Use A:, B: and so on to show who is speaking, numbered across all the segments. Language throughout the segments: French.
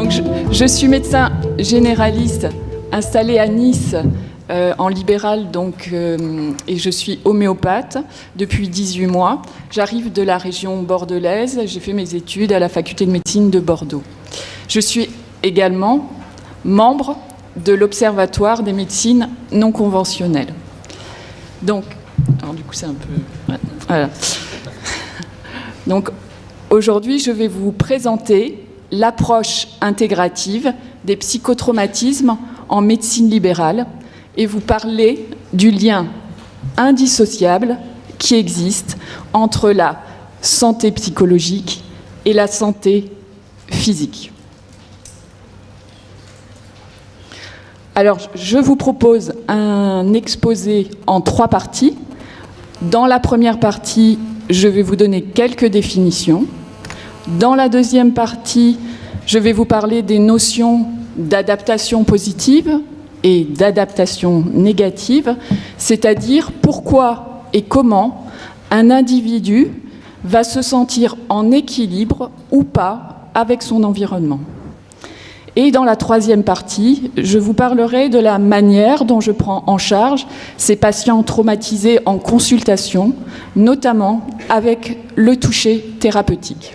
A: Donc, je suis médecin généraliste installé à Nice en libéral, et je suis homéopathe depuis 18 mois. J'arrive de la région bordelaise, j'ai fait mes études à la faculté de médecine de Bordeaux. Je suis également membre de l'Observatoire des médecines non conventionnelles. Donc, alors du coup c'est un peu... Voilà. Donc, aujourd'hui, je vais vous présenter l'approche intégrative des psychotraumatismes en médecine libérale et vous parler du lien indissociable qui existe entre la santé psychologique et la santé physique. Alors, je vous propose un exposé en 3 parties. Dans la première partie, je vais vous donner quelques définitions. Dans la deuxième partie, je vais vous parler des notions d'adaptation positive et d'adaptation négative, c'est-à-dire pourquoi et comment un individu va se sentir en équilibre ou pas avec son environnement. Et dans la troisième partie, je vous parlerai de la manière dont je prends en charge ces patients traumatisés en consultation, notamment avec le toucher thérapeutique.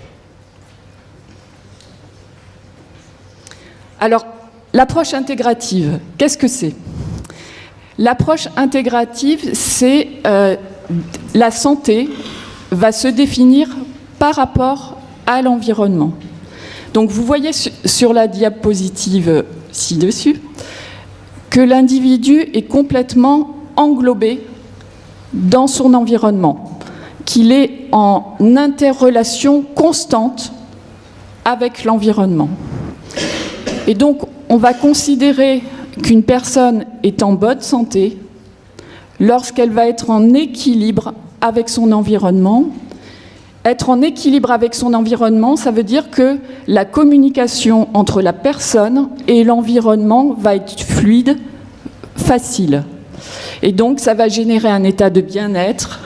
A: Alors, l'approche intégrative, qu'est-ce que c'est ? L'approche intégrative, c'est la santé va se définir par rapport à l'environnement. Donc vous voyez sur la diapositive ci-dessus que l'individu est complètement englobé dans son environnement, qu'il est en interrelation constante avec l'environnement. Et donc on va considérer qu'une personne est en bonne santé lorsqu'elle va être en équilibre avec son environnement. Être en équilibre avec son environnement, ça veut dire que la communication entre la personne et l'environnement va être fluide, facile. Et donc, ça va générer un état de bien-être.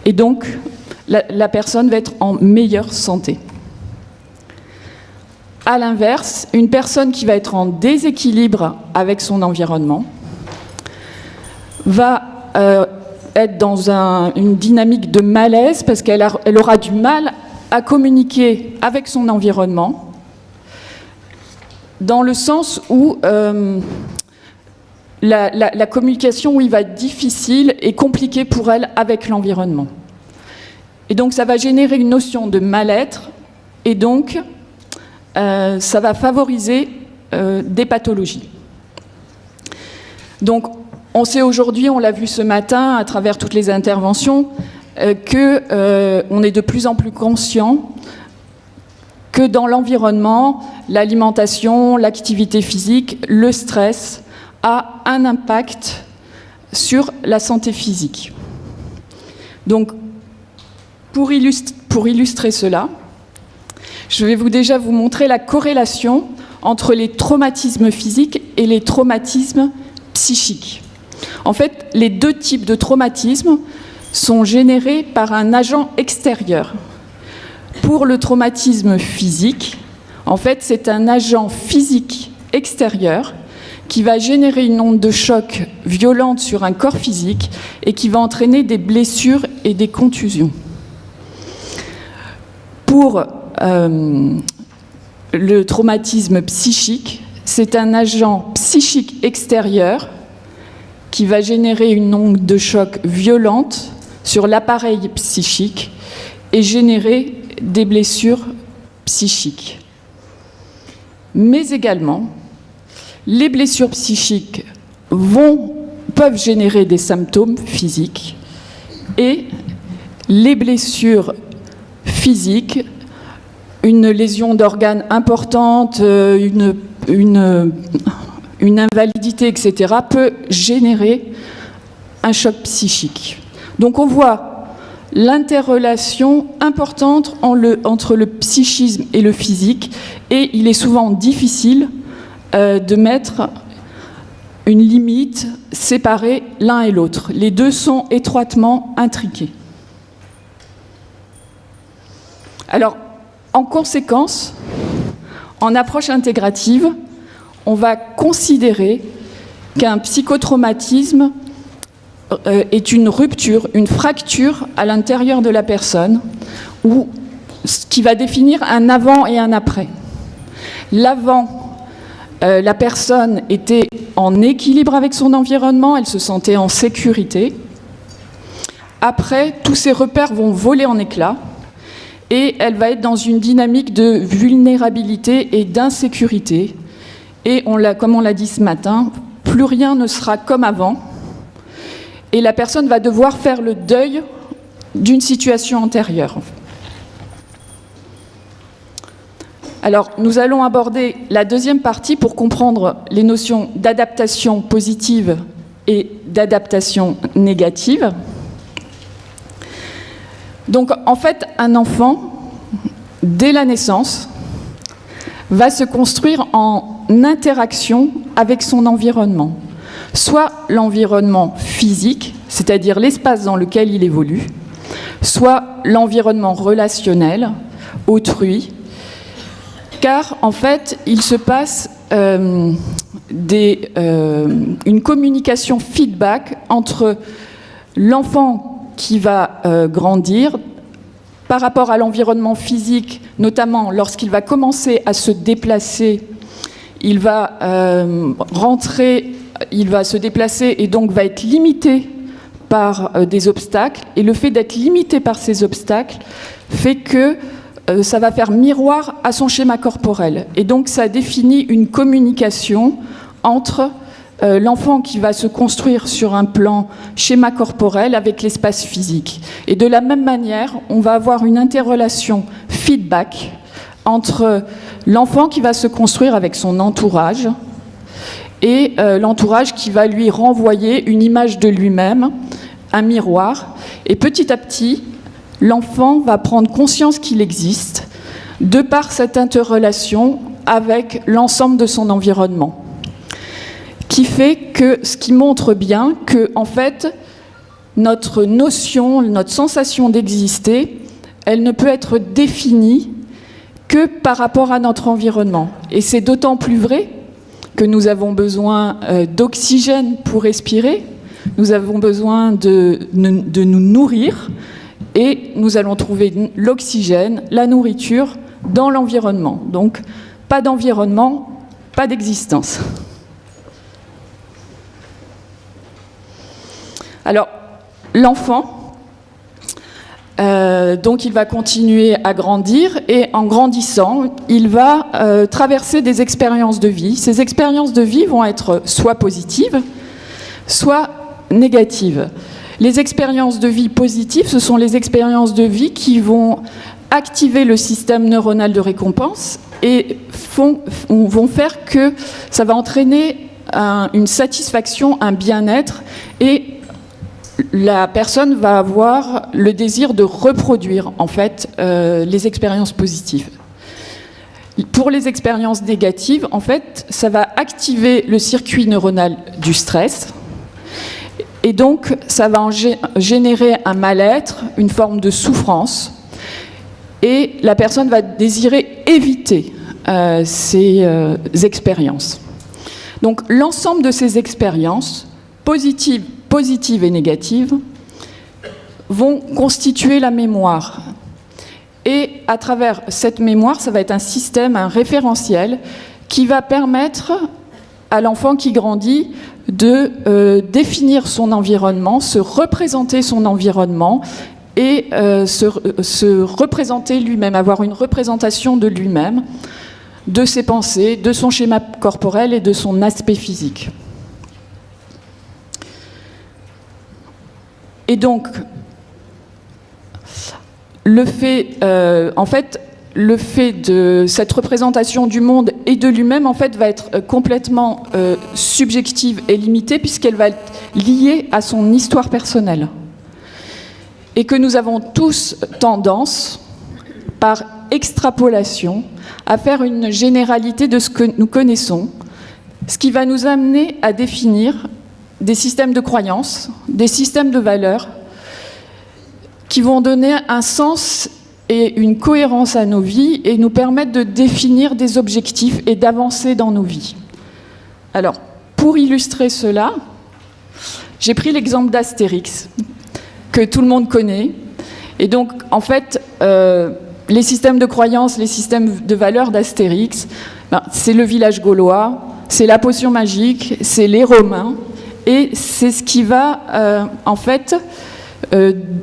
A: Et donc, la personne va être en meilleure santé. À l'inverse, une personne qui va être en déséquilibre avec son environnement va être dans une dynamique de malaise parce qu'elle aura du mal à communiquer avec son environnement, dans le sens où la communication va être difficile et compliquée pour elle avec l'environnement. Et donc ça va générer une notion de mal-être et donc ça va favoriser des pathologies. Donc on sait aujourd'hui, on l'a vu ce matin à travers toutes les interventions, qu'on est de plus en plus conscient que dans l'environnement, l'alimentation, l'activité physique, le stress a un impact sur la santé physique. Donc, pour illustrer cela, je vais déjà vous montrer la corrélation entre les traumatismes physiques et les traumatismes psychiques. En fait, les 2 types de traumatismes sont générés par un agent extérieur. Pour le traumatisme physique, en fait, c'est un agent physique extérieur qui va générer une onde de choc violente sur un corps physique et qui va entraîner des blessures et des contusions. Pour le traumatisme psychique, c'est un agent psychique extérieur qui va générer une onde de choc violente sur l'appareil psychique et générer des blessures psychiques. Mais également, les blessures psychiques peuvent générer des symptômes physiques et les blessures physiques, une lésion d'organes importante, une invalidité, etc., peut générer un choc psychique. Donc on voit l'interrelation importante entre le psychisme et le physique, et il est souvent difficile de mettre une limite, séparer l'un et l'autre. Les 2 sont étroitement intriqués. Alors, en conséquence, En approche intégrative, on va considérer qu'un psychotraumatisme est une rupture, une fracture à l'intérieur de la personne, ou ce qui va définir un avant et un après. L'avant, la personne était en équilibre avec son environnement, elle se sentait en sécurité. Après, tous ses repères vont voler en éclats et elle va être dans une dynamique de vulnérabilité et d'insécurité. Et comme on l'a dit ce matin, plus rien ne sera comme avant. Et la personne va devoir faire le deuil d'une situation antérieure. Alors, nous allons aborder la deuxième partie pour comprendre les notions d'adaptation positive et d'adaptation négative. Donc, en fait, un enfant, dès la naissance, va se construire en interaction avec son environnement. Soit l'environnement physique, c'est-à-dire l'espace dans lequel il évolue, soit l'environnement relationnel, autrui, car en fait, il se passe une communication feedback entre l'enfant qui va grandir par rapport à l'environnement physique, notamment lorsqu'il va commencer à se déplacer, il va il va se déplacer et donc va être limité par des obstacles. Et le fait d'être limité par ces obstacles fait que ça va faire miroir à son schéma corporel. Et donc ça définit une communication entre l'enfant qui va se construire sur un plan schéma corporel avec l'espace physique. Et de la même manière, on va avoir une interrelation feedback entre l'enfant qui va se construire avec son entourage et l'entourage qui va lui renvoyer une image de lui-même, un miroir. Et petit à petit, l'enfant va prendre conscience qu'il existe de par cette interrelation avec l'ensemble de son environnement. Ce qui montre bien que, en fait, notre notion, notre sensation d'exister, elle ne peut être définie que par rapport à notre environnement. Et c'est d'autant plus vrai que nous avons besoin d'oxygène pour respirer, nous avons besoin de nous nourrir, et nous allons trouver l'oxygène, la nourriture dans l'environnement. Donc, pas d'environnement, pas d'existence. Alors, l'enfant, donc il va continuer à grandir et en grandissant, il va traverser des expériences de vie. Ces expériences de vie vont être soit positives, soit négatives. Les expériences de vie positives, ce sont les expériences de vie qui vont activer le système neuronal de récompense et vont faire que ça va entraîner une satisfaction, un bien-être, et la personne va avoir le désir de reproduire en fait les expériences positives. Pour les expériences négatives, en fait, ça va activer le circuit neuronal du stress. Et donc, ça va générer un mal-être, une forme de souffrance. Et la personne va désirer éviter ces expériences. Donc, l'ensemble de ces expériences, positives et négatives, vont constituer la mémoire. Et à travers cette mémoire, ça va être un système, un référentiel, qui va permettre à l'enfant qui grandit de définir son environnement, se représenter son environnement et se représenter lui-même, avoir une représentation de lui-même, de ses pensées, de son schéma corporel et de son aspect physique. Et donc, le fait de cette représentation du monde et de lui-même, en fait, va être complètement subjective et limitée puisqu'elle va être liée à son histoire personnelle. Et que nous avons tous tendance, par extrapolation, à faire une généralité de ce que nous connaissons, ce qui va nous amener à définir des systèmes de croyances, des systèmes de valeurs qui vont donner un sens et une cohérence à nos vies et nous permettent de définir des objectifs et d'avancer dans nos vies. Alors, pour illustrer cela, j'ai pris l'exemple d'Astérix, que tout le monde connaît. Et donc, en fait, les systèmes de croyances, les systèmes de valeurs d'Astérix, c'est le village gaulois, c'est la potion magique, c'est les Romains, et c'est ce qui va, en fait,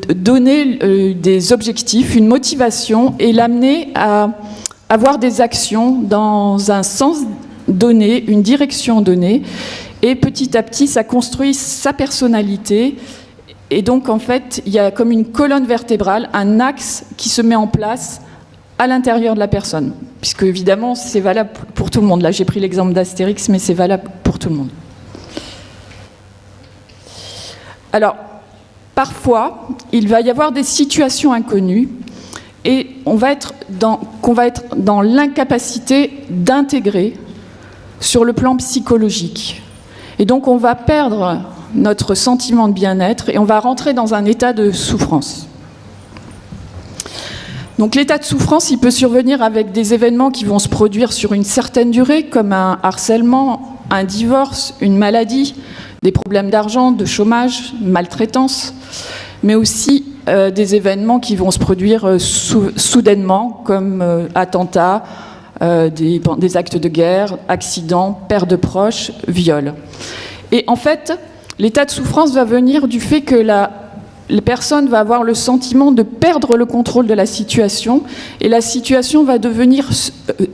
A: donner des objectifs, une motivation, et l'amener à avoir des actions dans un sens donné, une direction donnée, et petit à petit, ça construit sa personnalité. Et donc, en fait, il y a comme une colonne vertébrale, un axe qui se met en place à l'intérieur de la personne. Puisque, évidemment, c'est valable pour tout le monde. Là, j'ai pris l'exemple d'Astérix, mais c'est valable pour tout le monde. Alors, parfois, il va y avoir des situations inconnues et qu'on va être dans l'incapacité d'intégrer sur le plan psychologique. Et donc, on va perdre notre sentiment de bien-être et on va rentrer dans un état de souffrance. Donc l'état de souffrance, il peut survenir avec des événements qui vont se produire sur une certaine durée, comme un harcèlement, un divorce, une maladie, des problèmes d'argent, de chômage, maltraitance, mais aussi des événements qui vont se produire soudainement, comme attentats, des actes de guerre, accidents, perte de proches, viols. Et en fait, l'état de souffrance va venir du fait que la personne va avoir le sentiment de perdre le contrôle de la situation et la situation va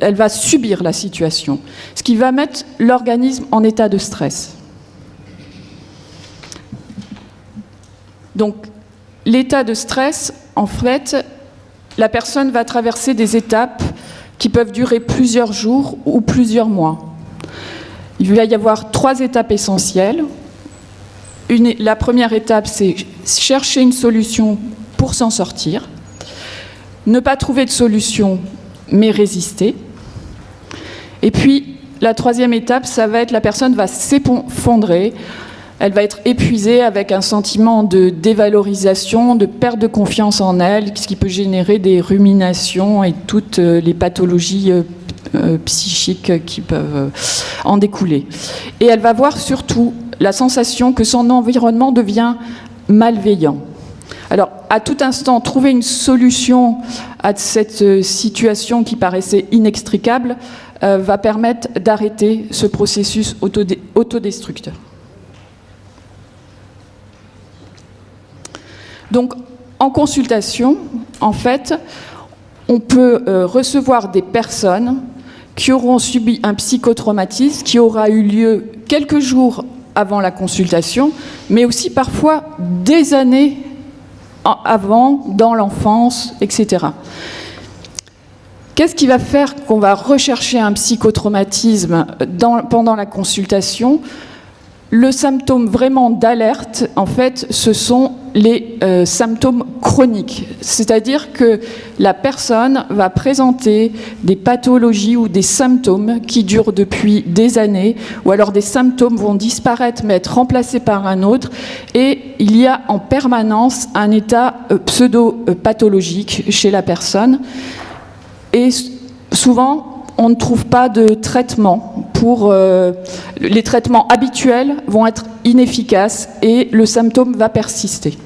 A: elle va subir la situation, ce qui va mettre l'organisme en état de stress. Donc, l'état de stress, en fait, la personne va traverser des étapes qui peuvent durer plusieurs jours ou plusieurs mois. Il va y avoir 3 étapes essentielles. La première étape, c'est chercher une solution pour s'en sortir. Ne pas trouver de solution, mais résister. Et puis, la 3e étape, ça va être la personne va s'effondrer. Elle va être épuisée avec un sentiment de dévalorisation, de perte de confiance en elle, ce qui peut générer des ruminations et toutes les pathologies psychiques qui peuvent en découler. Et elle va avoir surtout la sensation que son environnement devient malveillant. Alors, à tout instant, trouver une solution à cette situation qui paraissait inextricable va permettre d'arrêter ce processus autodestructeur. Donc, en consultation, en fait, on peut recevoir des personnes qui auront subi un psychotraumatisme qui aura eu lieu quelques jours avant la consultation, mais aussi parfois des années avant, dans l'enfance, etc. Qu'est-ce qui va faire qu'on va rechercher un psychotraumatisme pendant la consultation ? Le symptôme vraiment d'alerte, en fait, ce sont les symptômes chroniques. C'est-à-dire que la personne va présenter des pathologies ou des symptômes qui durent depuis des années, ou alors des symptômes vont disparaître mais être remplacés par un autre, et il y a en permanence un état pseudo-pathologique chez la personne. Et souvent, on ne trouve pas de traitement les traitements habituels vont être inefficaces et le symptôme va persister.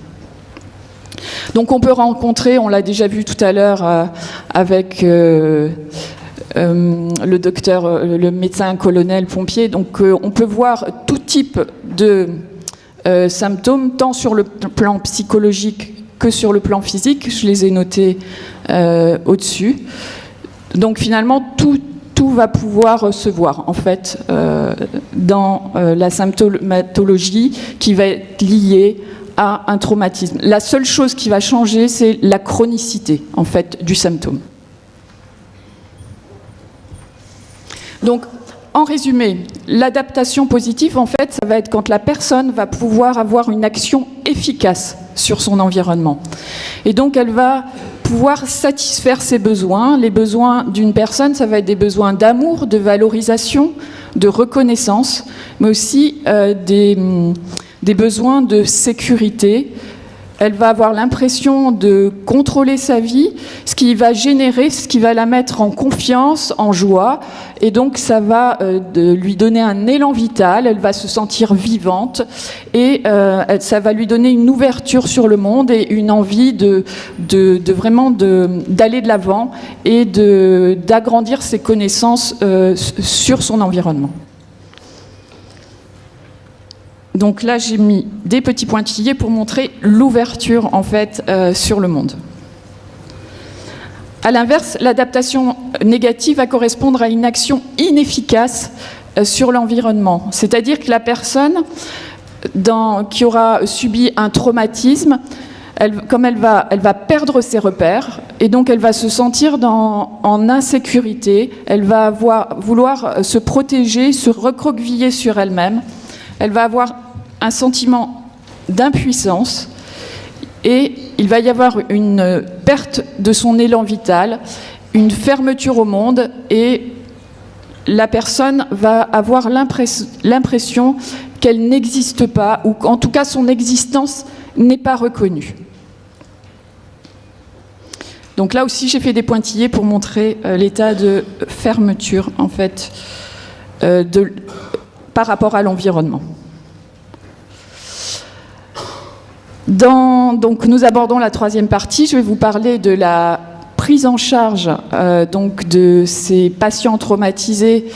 A: Donc on peut rencontrer, on l'a déjà vu tout à l'heure avec le docteur, le médecin colonel pompier, donc on peut voir tout type de symptômes, tant sur le plan psychologique que sur le plan physique. Je les ai notés au-dessus. Donc finalement, tout va pouvoir se voir, en fait, dans la symptomatologie qui va être liée à un traumatisme. La seule chose qui va changer, c'est la chronicité, en fait, du symptôme. Donc, en résumé, l'adaptation positive, en fait, ça va être quand la personne va pouvoir avoir une action efficace sur son environnement. Et donc, elle va pouvoir satisfaire ses besoins. Les besoins d'une personne, ça va être des besoins d'amour, de valorisation, de reconnaissance, mais aussi des besoins de sécurité, Elle va avoir l'impression de contrôler sa vie, ce qui va générer, ce qui va la mettre en confiance, en joie. Et donc, ça va lui donner un élan vital. Elle va se sentir vivante. Et ça va lui donner une ouverture sur le monde et une envie vraiment d'aller de l'avant et d'agrandir ses connaissances sur son environnement. Donc là, j'ai mis des petits pointillés pour montrer l'ouverture, en fait, sur le monde. À l'inverse, l'adaptation négative va correspondre à une action inefficace sur l'environnement. C'est-à-dire que la personne qui aura subi un traumatisme, comme elle va perdre ses repères, et donc elle va se sentir en insécurité, elle va vouloir se protéger, se recroqueviller sur elle-même, elle va avoir un sentiment d'impuissance et il va y avoir une perte de son élan vital, une fermeture au monde et la personne va avoir l'impression qu'elle n'existe pas ou qu'en tout cas son existence n'est pas reconnue. Donc là aussi j'ai fait des pointillés pour montrer l'état de fermeture en fait par rapport à l'environnement. Donc nous abordons la troisième partie. Je vais vous parler de la prise en charge donc de ces patients traumatisés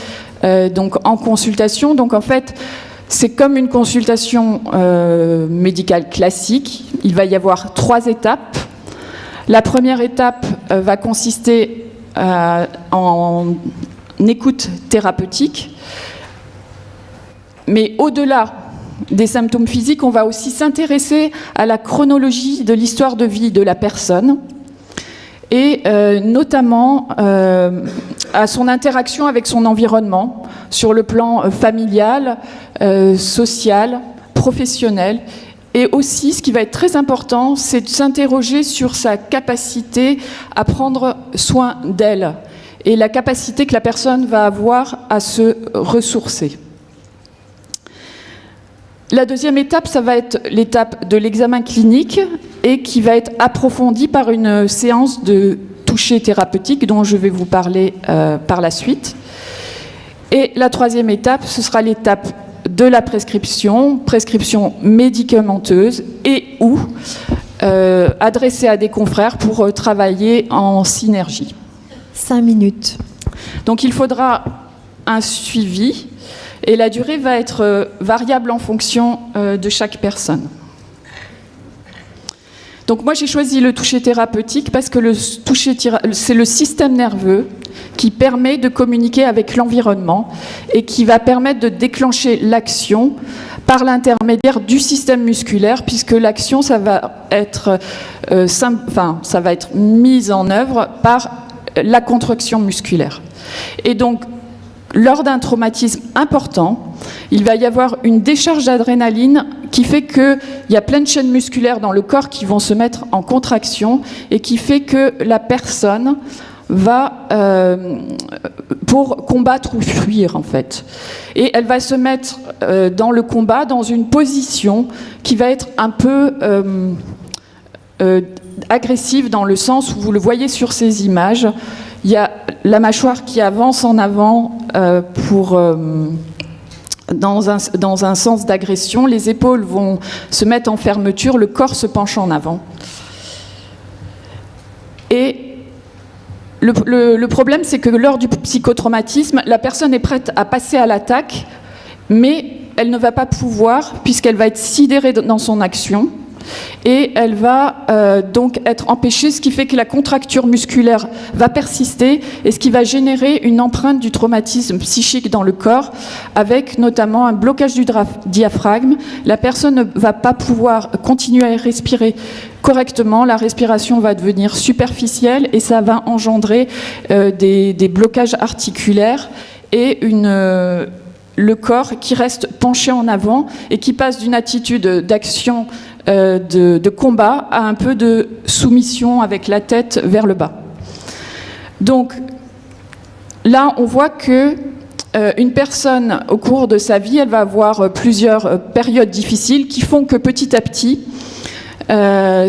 A: donc en consultation. Donc en fait, c'est comme une consultation médicale classique. Il va y avoir 3 étapes. La première étape va consister en écoute thérapeutique. Mais au-delà des symptômes physiques, on va aussi s'intéresser à la chronologie de l'histoire de vie de la personne et notamment à son interaction avec son environnement sur le plan familial, social, professionnel. Et aussi, ce qui va être très important, c'est de s'interroger sur sa capacité à prendre soin d'elle et la capacité que la personne va avoir à se ressourcer. La deuxième étape, ça va être l'étape de l'examen clinique et qui va être approfondie par une séance de toucher thérapeutique dont je vais vous parler par la suite. Et la troisième étape, ce sera l'étape de la prescription médicamenteuse et ou adressée à des confrères pour travailler en synergie.
B: 5 minutes.
A: Donc il faudra un suivi. Et la durée va être variable en fonction de chaque personne. Donc moi j'ai choisi le toucher thérapeutique parce que c'est le système nerveux qui permet de communiquer avec l'environnement et qui va permettre de déclencher l'action par l'intermédiaire du système musculaire, puisque l'action ça va être mise en œuvre par la contraction musculaire. Et donc lors d'un traumatisme important, il va y avoir une décharge d'adrénaline qui fait qu'il y a plein de chaînes musculaires dans le corps qui vont se mettre en contraction et qui fait que la personne va, pour combattre ou fuir en fait. Et elle va se mettre dans le combat dans une position qui va être un peu agressive dans le sens où vous le voyez sur ces images. Il y a la mâchoire qui avance en avant dans un sens d'agression. Les épaules vont se mettre en fermeture, le corps se penche en avant. Et le problème, c'est que lors du psychotraumatisme, la personne est prête à passer à l'attaque, mais elle ne va pas pouvoir, puisqu'elle va être sidérée dans son action. Et elle va donc être empêchée, ce qui fait que la contracture musculaire va persister et ce qui va générer une empreinte du traumatisme psychique dans le corps, avec notamment un blocage du diaphragme. La personne ne va pas pouvoir continuer à respirer correctement, la respiration va devenir superficielle et ça va engendrer des blocages articulaires et le corps qui reste penché en avant et qui passe d'une attitude d'action de combat à un peu de soumission avec la tête vers le bas. Donc là, on voit que une personne, au cours de sa vie, elle va avoir plusieurs périodes difficiles qui font que petit à petit,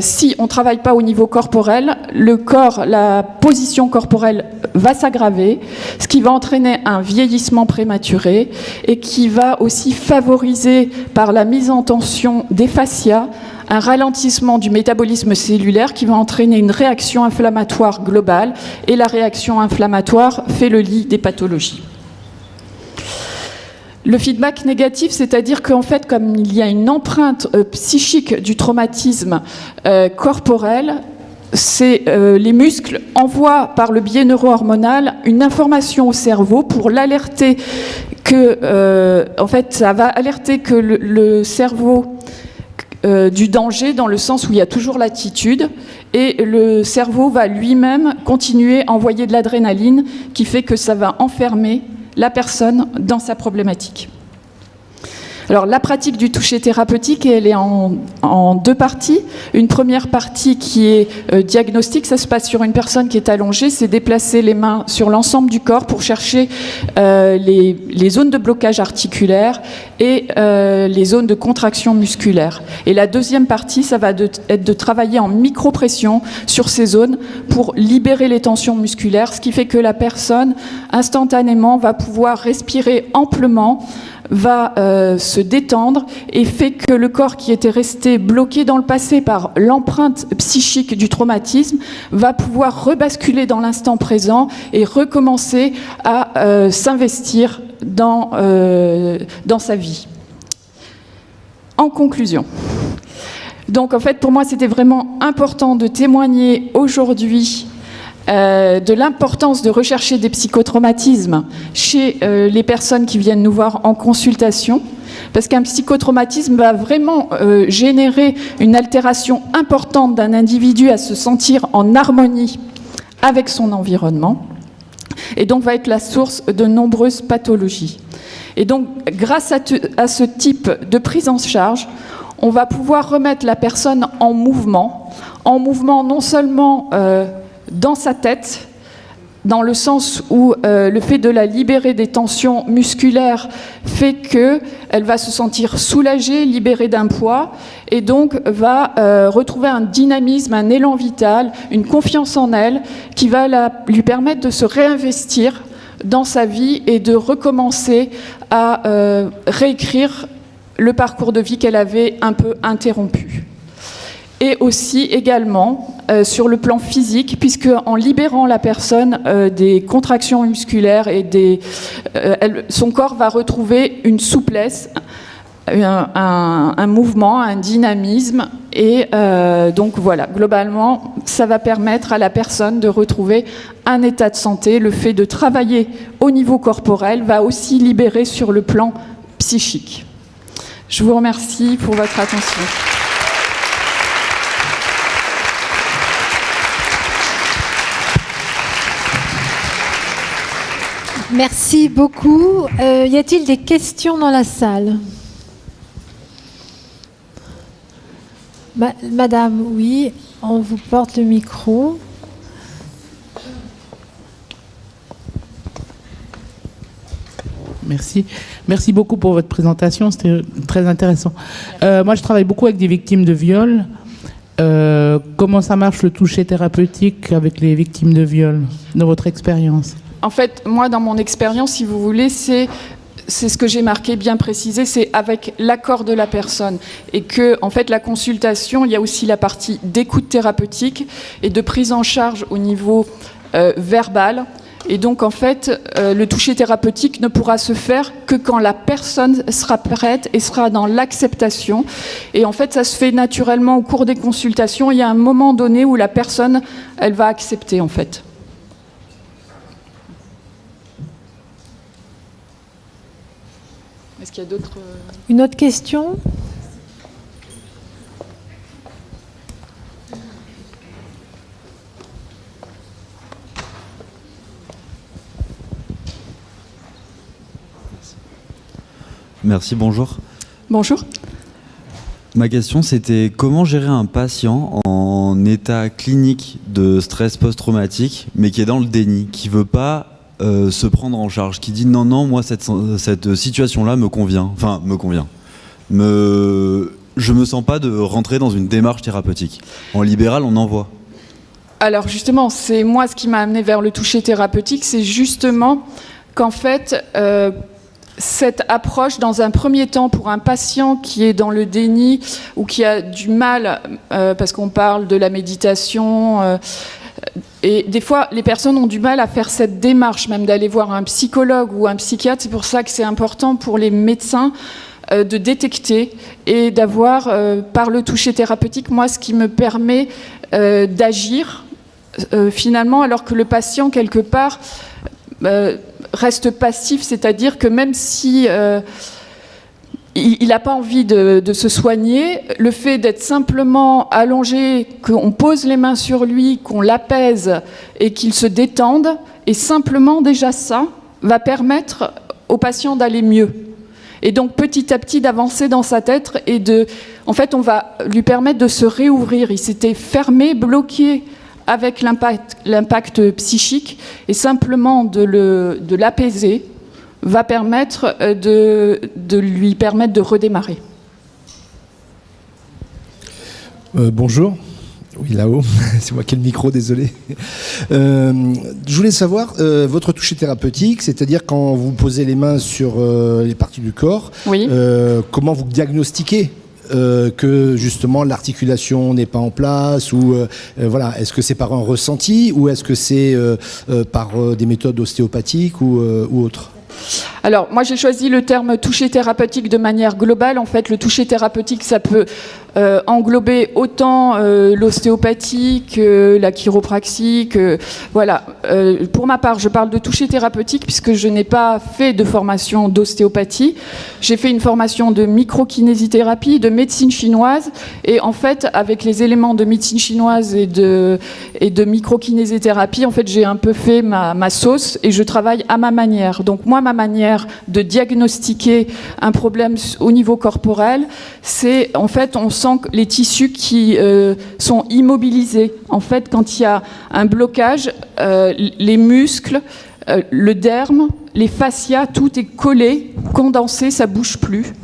A: si on ne travaille pas au niveau corporel, le corps, la position corporelle va s'aggraver, ce qui va entraîner un vieillissement prématuré et qui va aussi favoriser, par la mise en tension des fascias, un ralentissement du métabolisme cellulaire qui va entraîner une réaction inflammatoire globale, et la réaction inflammatoire fait le lit des pathologies. Le feedback négatif, c'est-à-dire qu'en fait, comme il y a une empreinte psychique du traumatisme corporel, les muscles envoient par le biais neuro-hormonal une information au cerveau pour l'alerter que, en fait, ça va alerter que le cerveau du danger, dans le sens où il y a toujours l'attitude, et le cerveau va lui-même continuer à envoyer de l'adrénaline qui fait que ça va enfermer la personne dans sa problématique. Alors, la pratique du toucher thérapeutique, elle est en deux parties. Une première partie qui est diagnostique, ça se passe sur une personne qui est allongée, c'est déplacer les mains sur l'ensemble du corps pour chercher les zones de blocage articulaire et les zones de contraction musculaire. Et la deuxième partie, ça va être de travailler en micropression sur ces zones pour libérer les tensions musculaires, ce qui fait que la personne, instantanément, va pouvoir respirer amplement, va se détendre, et fait que le corps qui était resté bloqué dans le passé par l'empreinte psychique du traumatisme va pouvoir rebasculer dans l'instant présent et recommencer à s'investir dans sa vie. En conclusion, donc en fait pour moi c'était vraiment important de témoigner aujourd'hui de l'importance de rechercher des psychotraumatismes chez les personnes qui viennent nous voir en consultation, parce qu'un psychotraumatisme va vraiment générer une altération importante d'un individu à se sentir en harmonie avec son environnement, et donc va être la source de nombreuses pathologies. Et donc, grâce à ce type de prise en charge, on va pouvoir remettre la personne en mouvement non seulement dans sa tête, dans le sens où le fait de la libérer des tensions musculaires fait qu'elle va se sentir soulagée, libérée d'un poids, et donc va retrouver un dynamisme, un élan vital, une confiance en elle, qui va lui permettre de se réinvestir dans sa vie et de recommencer à réécrire le parcours de vie qu'elle avait un peu interrompu. Et aussi également sur le plan physique, puisque en libérant la personne des contractions musculaires et son corps va retrouver une souplesse, un mouvement, un dynamisme, et donc voilà, globalement, ça va permettre à la personne de retrouver un état de santé. Le fait de travailler au niveau corporel va aussi libérer sur le plan psychique. Je vous remercie pour votre attention.
B: Merci beaucoup. Y a-t-il des questions dans la salle ? Madame, oui, on vous porte le micro.
C: Merci. Merci beaucoup pour votre présentation, c'était très intéressant. Moi, je travaille beaucoup avec des victimes de viol. Comment ça marche le toucher thérapeutique avec les victimes de viol, dans votre expérience ?
A: En fait, moi, dans mon expérience, si vous voulez, c'est ce que j'ai marqué, bien précisé, c'est avec l'accord de la personne. Et que, en fait, la consultation, il y a aussi la partie d'écoute thérapeutique et de prise en charge au niveau verbal. Et donc, en fait, le toucher thérapeutique ne pourra se faire que quand la personne sera prête et sera dans l'acceptation. Et en fait, ça se fait naturellement au cours des consultations. Il y a un moment donné où la personne, elle va accepter, en fait. Est-ce qu'il y a d'autres...
B: Une autre question ?
D: Merci, bonjour.
A: Bonjour.
D: Ma question, c'était comment gérer un patient en état clinique de stress post-traumatique, mais qui est dans le déni, qui ne veut pas se prendre en charge, qui dit non, moi cette situation-là me convient, je me sens pas de rentrer dans une démarche thérapeutique. En libéral, on en voit.
A: Alors justement, c'est moi ce qui m'a amené vers le toucher thérapeutique, c'est justement qu'en fait, cette approche, dans un premier temps, pour un patient qui est dans le déni ou qui a du mal, parce qu'on parle de la méditation, et des fois, les personnes ont du mal à faire cette démarche, même d'aller voir un psychologue ou un psychiatre. C'est pour ça que c'est important pour les médecins de détecter et d'avoir, par le toucher thérapeutique, moi, ce qui me permet d'agir, finalement, alors que le patient, quelque part, reste passif, c'est-à-dire que même si il n'a pas envie de se soigner, le fait d'être simplement allongé, qu'on pose les mains sur lui, qu'on l'apaise et qu'il se détende, et simplement déjà ça va permettre au patient d'aller mieux. Et donc petit à petit d'avancer dans sa tête et en fait, on va lui permettre de se réouvrir. Il s'était fermé, bloqué avec l'impact psychique, et simplement de l'apaiser va permettre de lui permettre de redémarrer.
E: Bonjour. Oui, là-haut. C'est moi qui ai le micro, désolé. Je voulais savoir, votre toucher thérapeutique, c'est-à-dire quand vous posez les mains sur les parties du corps,
A: oui.
E: Comment vous diagnostiquez que justement l'articulation n'est pas en place, ou voilà, est-ce que c'est par un ressenti, ou est-ce que c'est par des méthodes ostéopathiques ou autres?
A: Alors, moi, j'ai choisi le terme toucher thérapeutique de manière globale. En fait, le toucher thérapeutique, ça peut englober autant l'ostéopathie que la chiropraxie, voilà. Pour ma part, je parle de toucher thérapeutique puisque je n'ai pas fait de formation d'ostéopathie. J'ai fait une formation de microkinésithérapie, de médecine chinoise, et en fait, avec les éléments de médecine chinoise et de microkinésithérapie, en fait, j'ai un peu fait ma sauce et je travaille à ma manière. Donc moi, ma manière de diagnostiquer un problème au niveau corporel, c'est en fait, on sent que les tissus qui sont immobilisés. En fait, quand il y a un blocage, les muscles, le derme, les fascias, tout est collé, condensé, ça bouge plus.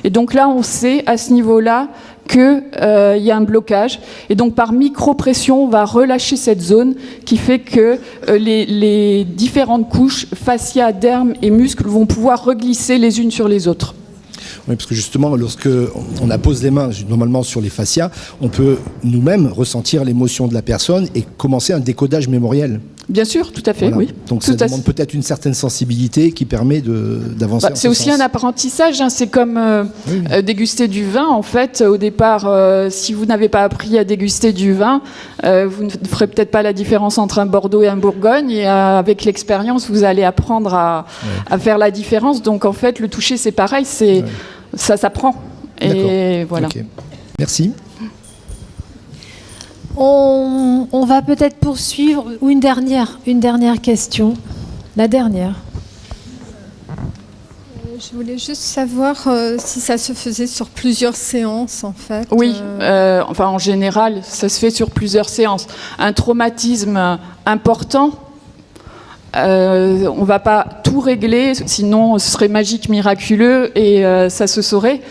A: Et donc là, on sait à ce niveau-là qu'il y a un blocage. Et donc par micro-pression, on va relâcher cette zone qui fait que les différentes couches, fascia, derme et muscles, vont pouvoir reglisser les unes sur les autres.
E: Oui, parce que justement, lorsque on appose les mains normalement sur les fascias, on peut nous-mêmes ressentir l'émotion de la personne et commencer un décodage mémoriel.
A: Bien sûr, tout à fait, voilà. Oui.
E: Donc ça demande peut-être une certaine sensibilité qui permet d'avancer.
A: C'est aussi un apprentissage, hein. C'est comme déguster du vin. En fait, au départ, si vous n'avez pas appris à déguster du vin, vous ne ferez peut-être pas la différence entre un Bordeaux et un Bourgogne. Et avec l'expérience, vous allez apprendre à faire la différence. Donc en fait, le toucher, c'est pareil, ça s'apprend. Et voilà.
E: Okay. Merci.
B: On va peut-être poursuivre, ou une dernière question. La dernière.
F: Je voulais juste savoir si ça se faisait sur plusieurs séances, en fait.
A: Oui, enfin en général, ça se fait sur plusieurs séances. Un traumatisme important, on ne va pas tout régler, sinon ce serait magique, miraculeux et ça se saurait.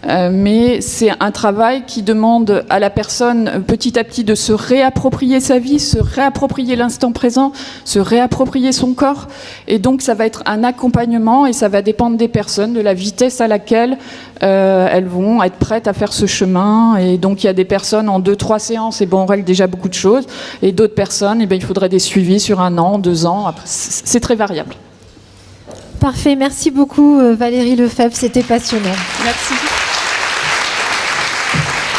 A: Mais c'est un travail qui demande à la personne petit à petit de se réapproprier sa vie, se réapproprier l'instant présent, se réapproprier son corps. Et donc ça va être un accompagnement et ça va dépendre des personnes, de la vitesse à laquelle elles vont être prêtes à faire ce chemin. Et donc il y a des personnes en 2-3 séances, et bon, on règle déjà beaucoup de choses. Et d'autres personnes, et bien, il faudrait des suivis sur 1 an, 2 ans. Après, c'est très variable.
B: Parfait, merci beaucoup Valérie Lefebvre, c'était passionnant.
A: Merci.